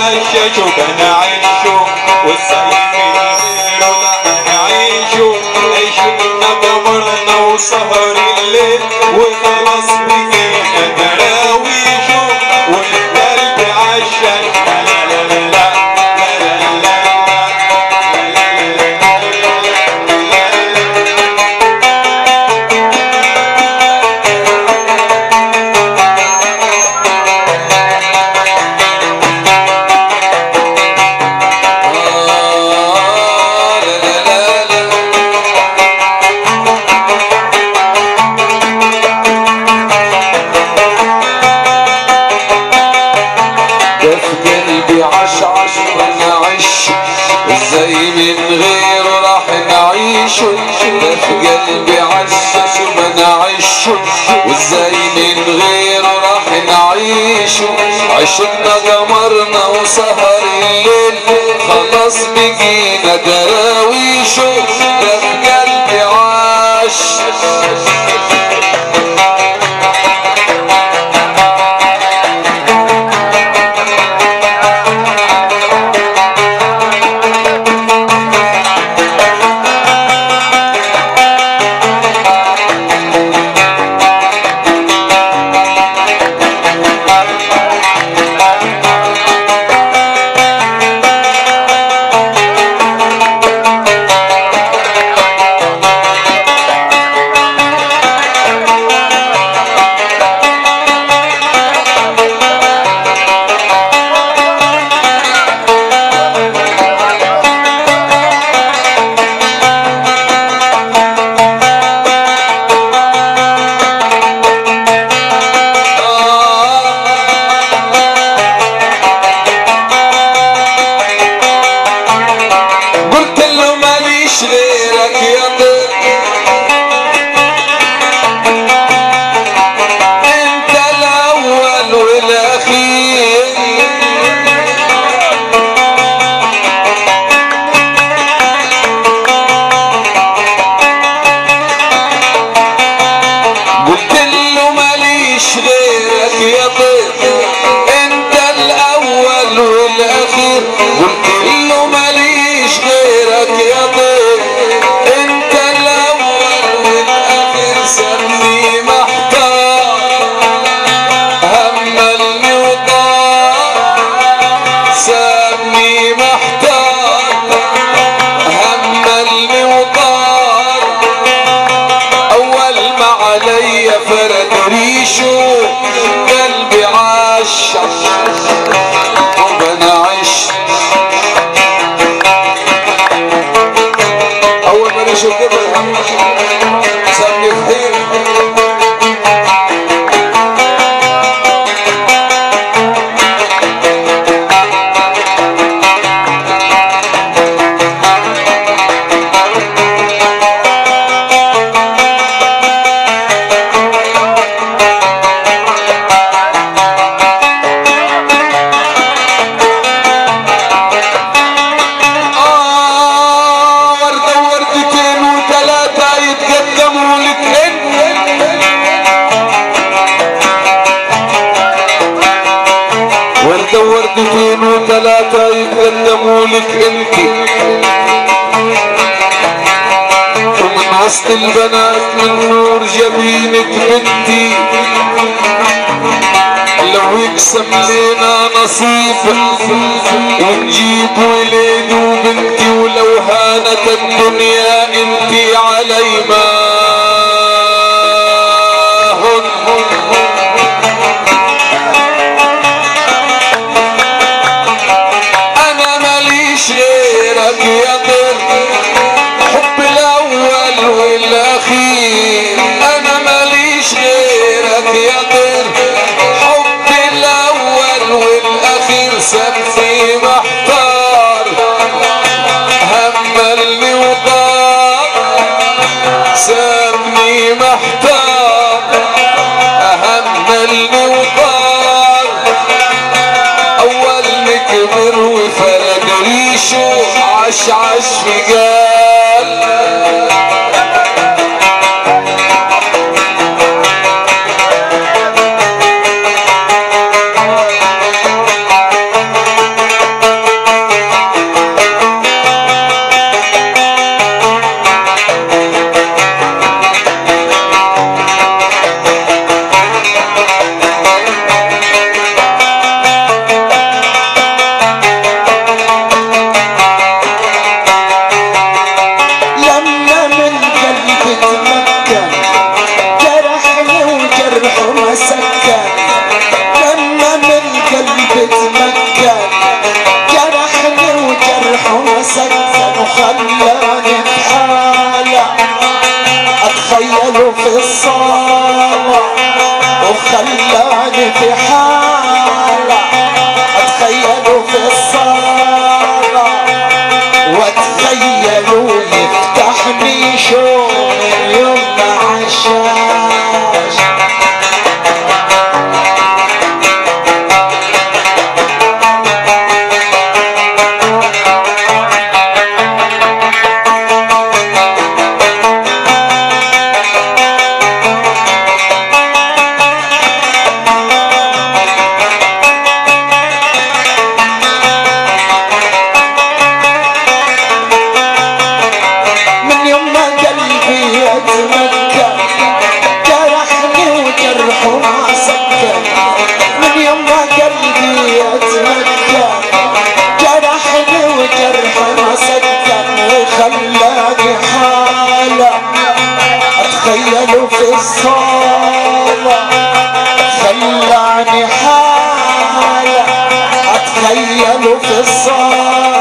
بعشش وبنعيشه والزي من غيره لا نعيشه عيشنا قمرنا وسهر الليل وخلاص بقينا دراويشه والقلب عشان لا لا لا لا في قلبي عشش وبنعيشه وازاي من غيره راح نعيشه عشقنا قمرنا وسهر الليل خلاص بقينا دراويشه ده في قلبي عاش وردتين وثلاثة يتقدموا لك انت ومن وسط البنات من نور جبينك بنتي لو يقسم لينا نصيب ونجيب وليد وبنتي ولو هانت الدنيا انتي علي ما سبني محتار هملني وطار سبني محتار هملني وطار اول نكبر وفرد ريشه عش في قال وخلاني بحالة اتخيله في الصالة وخلاني في حالة اتخيله في الصالة واتخيله يفتحني شوق يوم عشاش خلاني حالة اتخيله في الصالة خلاني حالة اتخيله في الصالة